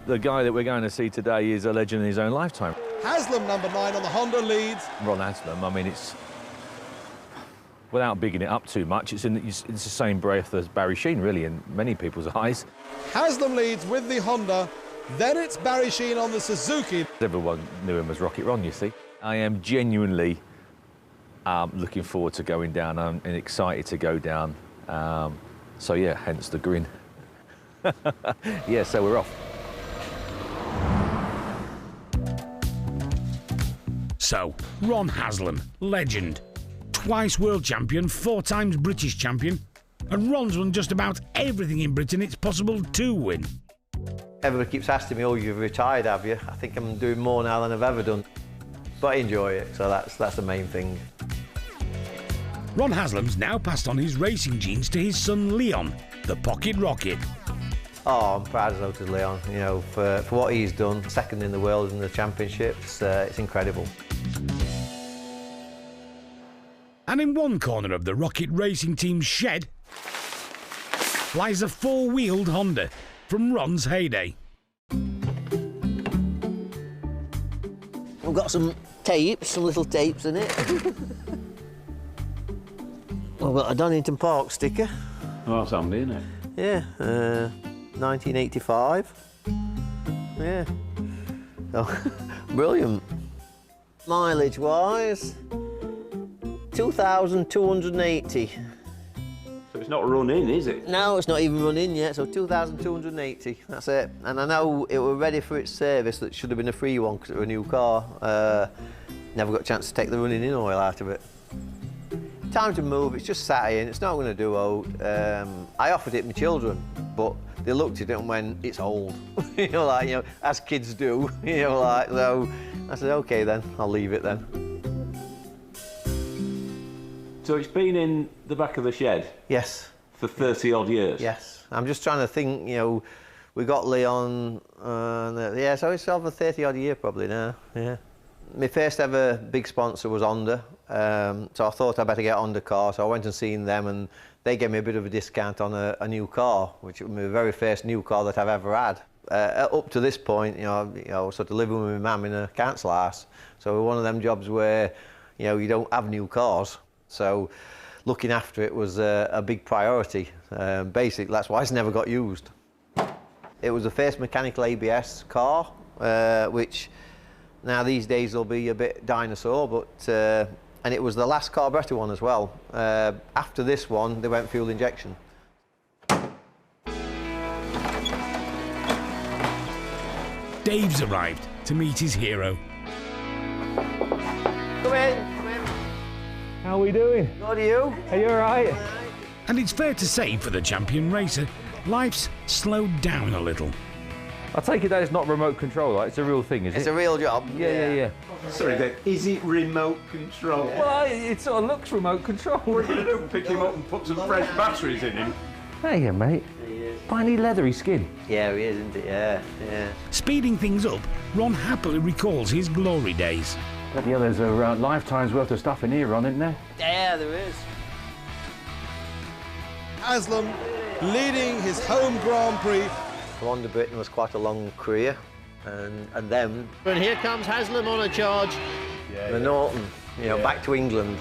The guy that we're going to see today is a legend in his own lifetime. Haslam, number 9 on the Honda, leads. Ron Haslam, I mean, it's... Without bigging it up too much, it's the same breath as Barry Sheen, really, in many people's eyes. Haslam leads with the Honda. Then it's Barry Sheen on the Suzuki. Everyone knew him as Rocket Ron, you see. I am genuinely looking forward to going down and excited to go down. So, yeah, hence the grin. Yeah, so we're off. So, Ron Haslam, legend. Twice world champion, 4 times British champion. And Ron's won just about everything in Britain it's possible to win. Everybody keeps asking me, oh, you've retired, have you? I think I'm doing more now than I've ever done. But I enjoy it, so that's the main thing. Ron Haslam's now passed on his racing genes to his son Leon, the pocket rocket. Oh, I'm proud as Otis Leon, you know, for what he's done, second in the world in the championships. It's incredible. And in one corner of the Rocket Racing Team's shed lies a 4-wheeled Honda from Ron's heyday. We've got some tapes, some little tapes in it. We've got a Donington Park sticker. Oh, that's handy, isn't it? Yeah, 1985. Yeah. Oh, brilliant. Mileage-wise, 2,280. So it's not run in, is it? No, it's not even run in yet, so 2,280, that's it. And I know it was ready for its service. That should have been a free one because it was a new car. Never got a chance to take the running in oil out of it. Time to move, it's just sat in, it's not going to do out. I offered it to my children, but they looked at it and went, it's old. As kids do, so I said, OK then, I'll leave it then. So it's been in the back of the shed? Yes. For 30-odd years? Yes. I'm just trying to think, we got Leon, yeah, so it's over 30-odd year probably now, yeah. My first ever big sponsor was Honda, so I thought I'd better get a Honda car, so I went and seen them and they gave me a bit of a discount on a new car, which was my very first new car that I've ever had. Up to this point, sort of living with my mum in a council house, so one of them jobs where, you don't have new cars. So looking after it was a big priority. Basically, that's why it's never got used. It was the first mechanical ABS car, which now these days will be a bit dinosaur, but and it was the last carburettor one as well. After this one, they went fuel injection. Dave's arrived to meet his hero. Come in. How are we doing? Good, are you? Are you all right? And it's fair to say, for the champion racer, life's slowed down a little. I take it that it's not remote control, right? It's a real thing, is it? It's a real job. Yeah. Sorry, Dave, is it remote control? Well, it sort of looks remote control. What are you going to do? Pick him up and put some fresh batteries in him? There you go, mate. Tiny leathery skin. Yeah, he is, isn't it? Yeah. Speeding things up, Ron happily recalls his glory days. Yeah, there's a lifetime's worth of stuff in here, Ron, isn't there? Yeah, there is. Haslam leading his home Grand Prix. Honda Britain was quite a long career, and then... And here comes Haslam on a charge. The Norton, back to England.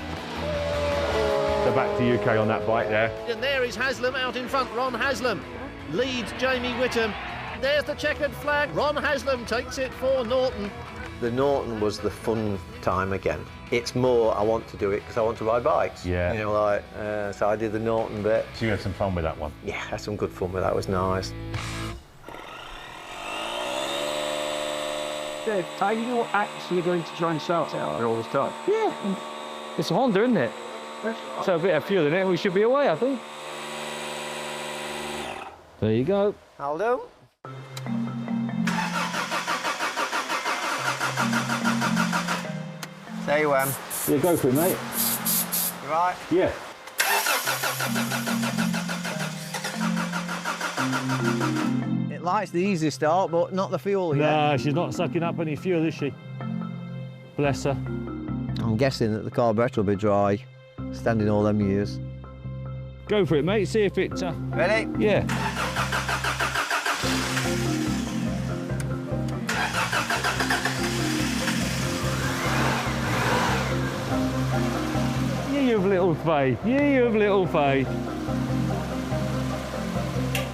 So back to UK on that bike there. And there is Haslam out in front. Ron Haslam leads Jamie Whittam. There's the checkered flag. Ron Haslam takes it for Norton. The Norton was the fun time again. It's more, I want to do it because I want to ride bikes. Yeah. So I did the Norton bit. So you had some fun with that one? Yeah, had some good fun with that. It was nice. Dave, are you actually going to try and shout out all this time? Yeah. It's a Honda, isn't it? So a bit of fuel in it, we should be away, I think. There you go. I'll do. Say when. Yeah, go for it, mate. You right? Yeah. It likes the easy start, but not the fuel yet. No, she's not sucking up any fuel, is she? Bless her. I'm guessing that the carburettor will be dry, standing all them years. Go for it, mate. See if it... Ready? Yeah. little Faye. You of little Faye.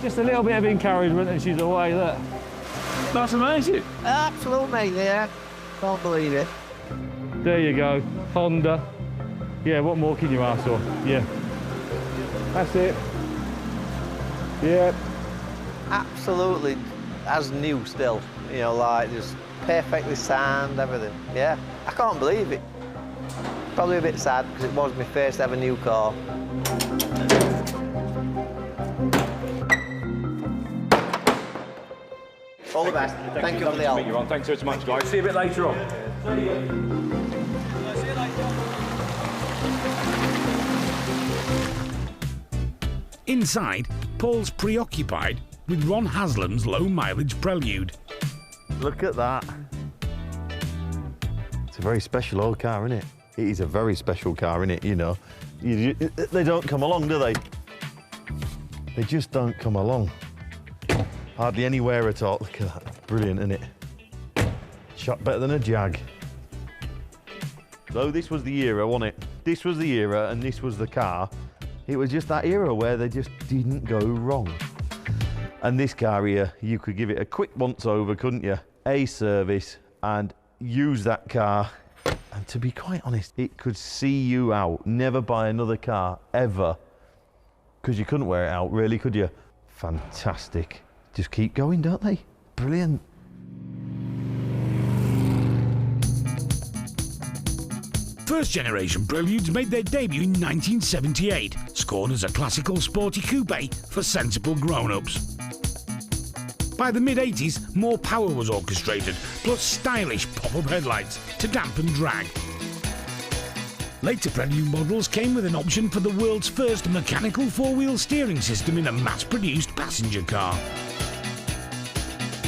Just a little bit of encouragement and she's away, look. That's amazing. Absolutely, yeah. Can't believe it. There you go, Honda. Yeah, what more can you ask for? Yeah. That's it. Yeah. Absolutely as new still. You know, like just perfectly sound, everything. Yeah, I can't believe it. Probably a bit sad because it was my first ever new car. All the best. Thank you for the help. Thanks so much, guys. See you a bit later on. Inside, Paul's preoccupied with Ron Haslam's low-mileage Prelude. Look at that. It's a very special old car, isn't it? It is a very special car, isn't it? You know, they don't come along, do they? They just don't come along. Hardly anywhere at all. Look at that. Brilliant, isn't it? Shot better than a Jag. So this was the era, wasn't it? This was the era and this was the car. It was just that era where they just didn't go wrong. And this car here, you could give it a quick once over, couldn't you? A service and use that car. And to be quite honest, it could see you out. Never buy another car, ever. Because you couldn't wear it out, really, could you? Fantastic. Just keep going, don't they? Brilliant. First generation Preludes made their debut in 1978, scored as a classical sporty coupe for sensible grown-ups. By the mid-80s, more power was orchestrated, plus stylish pop-up headlights to dampen drag. Later Prelude models came with an option for the world's first mechanical four-wheel steering system in a mass-produced passenger car.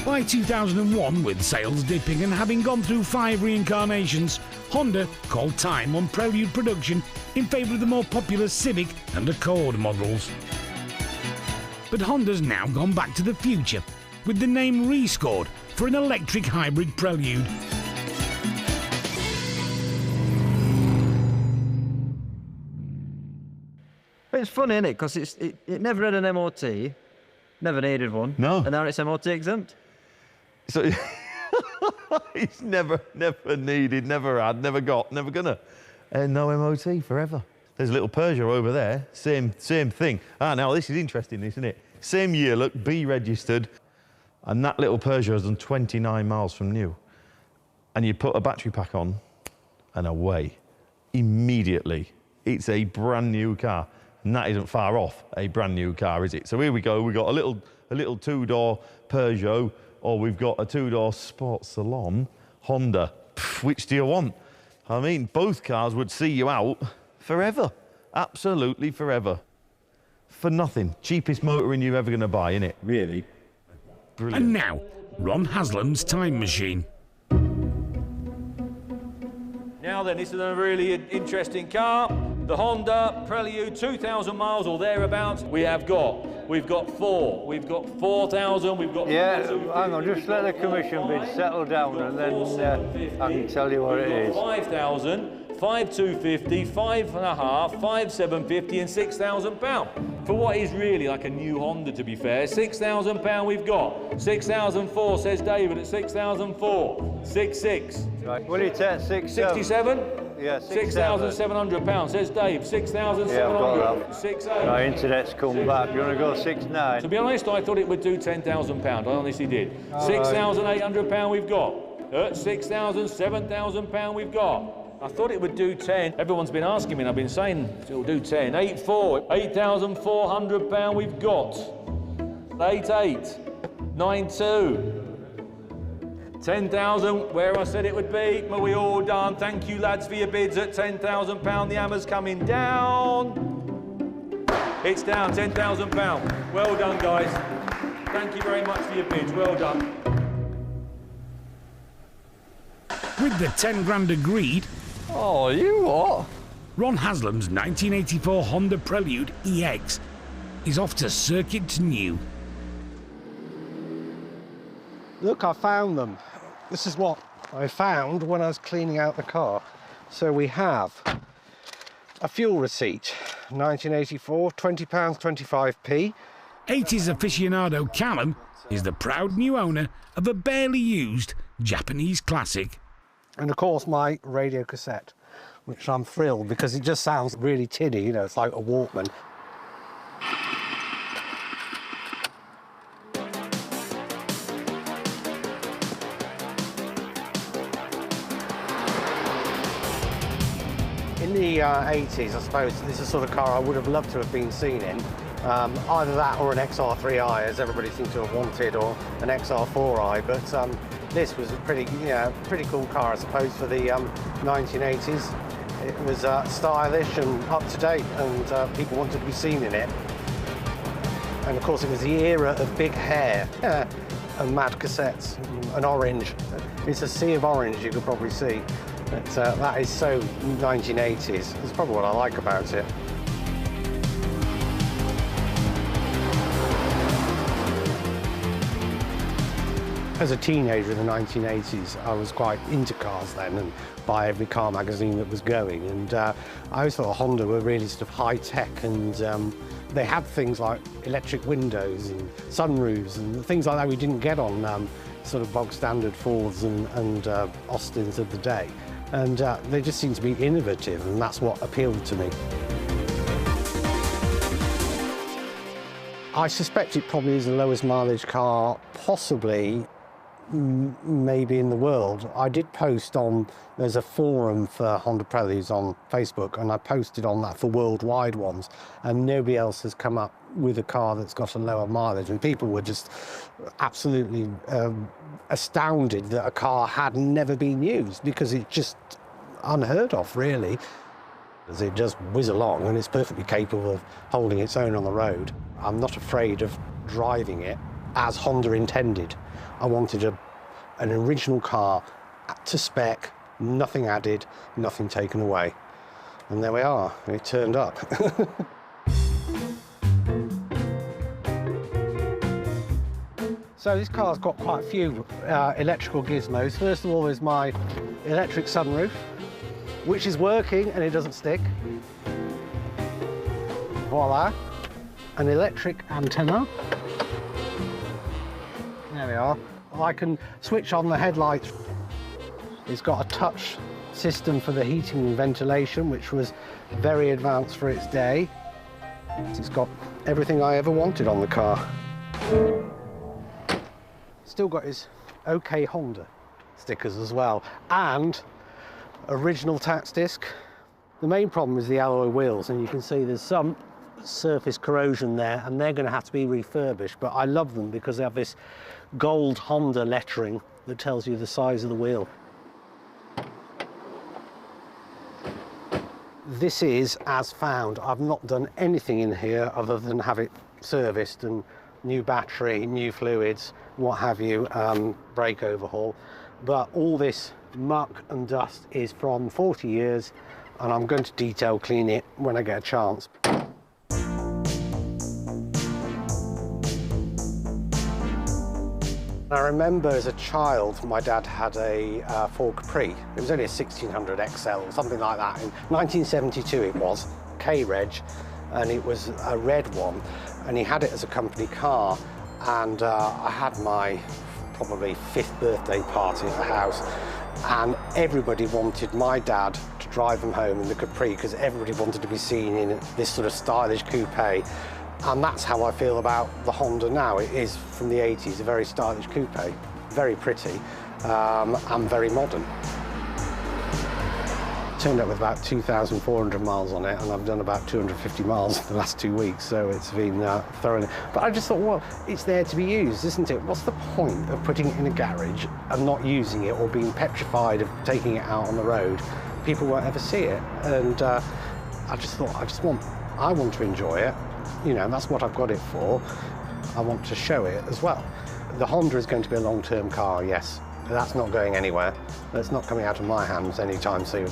By 2001, with sales dipping and having gone through 5 reincarnations, Honda called time on Prelude production in favour of the more popular Civic and Accord models. But Honda's now gone back to the future, with the name rescored for an electric hybrid Prelude. It's funny, isn't it? Because it never had an MOT, never needed one. No. And now it's MOT exempt. So it's never needed, never had, never got, never gonna. And no MOT forever. There's a little Peugeot over there, same thing. Ah, now this is interesting, isn't it? Same year, look, B registered, and that little Peugeot has done 29 miles from new. And you put a battery pack on, and away, immediately. It's a brand new car, and that isn't far off a brand new car, is it? So here we go, we've got a little two-door Peugeot, or we've got a two-door Sport Salon Honda. Pff, which do you want? I mean, both cars would see you out forever. Absolutely forever. For nothing. Cheapest motoring you're ever going to buy, innit? Really? Brilliant. And now, Ron Haslam's time machine. Now then, this is a really interesting car. The Honda Prelude, 2,000 miles or thereabouts. We've got 4. We've got 4,000. We've got. Yeah, hang on, just let the commission bid settle down and then I can tell you what it is. 5,000, 5,250, 5.5, 5,750, and £6,000 for what is really like a new Honda. To be fair, £6,000 we've got. 6,004 says David at 6,004. 66. Right, will you take 67? Yeah, £6,700 says Dave. 6,700. Yeah, I've got that. 6,000. No, internet's come back. You want to go 6,900? To be honest, I thought it would do £10,000. I honestly did. £6,800 we've got. £6,000, £7,000 we've got. I thought it would do 10. Everyone's been asking me, and I've been saying it'll do 10. 8,400, £8,400 we've got. 8,800, 9,200. 10,000, where I said it would be. Are we all done? Thank you, lads, for your bids at £10,000. The hammer's coming down. It's down, £10,000. Well done, guys. Thank you very much for your bids. Well done. With the 10 grand agreed, Oh, you what? Ron Haslam's 1984 Honda Prelude EX is off to circuit to new. Look, I found them. This is what I found when I was cleaning out the car. So we have A fuel receipt, 1984, £20, 25p. 80s aficionado Callum is the proud new owner of a barely used Japanese classic. And of course my radio cassette, which I'm thrilled because it just sounds really tinny, you know, it's like a Walkman. In the 80s, I suppose, this is the sort of car I would have loved to have been seen in. Either that or an XR3i, as everybody seems to have wanted, or an XR4i, but this was a pretty cool car, I suppose, for the 1980s. It was stylish and up-to-date, and people wanted to be seen in it. And of course, it was the era of big hair and mad cassettes and orange. It's a sea of orange, you could probably see. But that is so 1980s. That's probably what I like about it. As a teenager in the 1980s, I was quite into cars then and buy every car magazine that was going. And I always thought Honda were really sort of high-tech, and they had things like electric windows and sunroofs and things like that we didn't get on sort of bog-standard Fords and Austins of the day. And they just seemed to be innovative, and that's what appealed to me. I suspect it probably is the lowest mileage car, possibly, maybe in the world. I did post on, there's a forum for Honda Preludes on Facebook, and I posted on that for worldwide ones, and nobody else has come up with a car that's got a lower mileage, and people were just absolutely astounded that a car had never been used, because it's just unheard of, really. It just whiz along, and it's perfectly capable of holding its own on the road. I'm not afraid of driving it as Honda intended. I wanted an original car to spec, nothing added, nothing taken away. And there we are, it turned up. So this car's got quite a few electrical gizmos. First of all, there's my electric sunroof, which is working and it doesn't stick. Voila. An electric antenna. There we are. I can switch on the headlights. It's got a touch system for the heating and ventilation, which was very advanced for its day. It's got everything I ever wanted on the car. Still got his OK Honda stickers as well, and original tax disc. The main problem is the alloy wheels, and you can see there's some surface corrosion there, and they're going to have to be refurbished, but I love them because they have this gold Honda lettering that tells you the size of the wheel. This is as found. I've not done anything in here other than have it serviced and new battery, new fluids, what have you, brake overhaul. But all this muck and dust is from 40 years, and I'm going to detail clean it when I get a chance. I remember as a child, my dad had a Ford Capri. It was only a 1600 XL or something like that. In 1972 it was, K-Reg, and it was a red one. And he had it as a company car. And I had my probably 5th birthday party at the house. And everybody wanted my dad to drive them home in the Capri because everybody wanted to be seen in this sort of stylish coupe. And that's how I feel about the Honda now. It is, from the 80s, a very stylish coupe, very pretty, and very modern. Turned up with about 2,400 miles on it, and I've done about 250 miles in the last 2 weeks, so it's been thoroughly... But I just thought, well, it's there to be used, isn't it? What's the point of putting it in a garage and not using it, or being petrified of taking it out on the road? People won't ever see it, and I just thought, I want to enjoy it. You know, that's what I've got it for. I want to show it as well. The Honda is going to be a long-term car, yes. That's not going anywhere. That's not coming out of my hands anytime soon.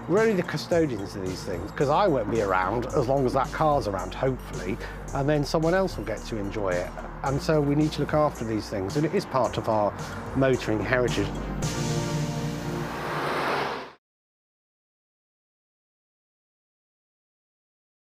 We're only the custodians of these things, because I won't be around as long as that car's around, hopefully, and then someone else will get to enjoy it. And so we need to look after these things, and it is part of our motoring heritage.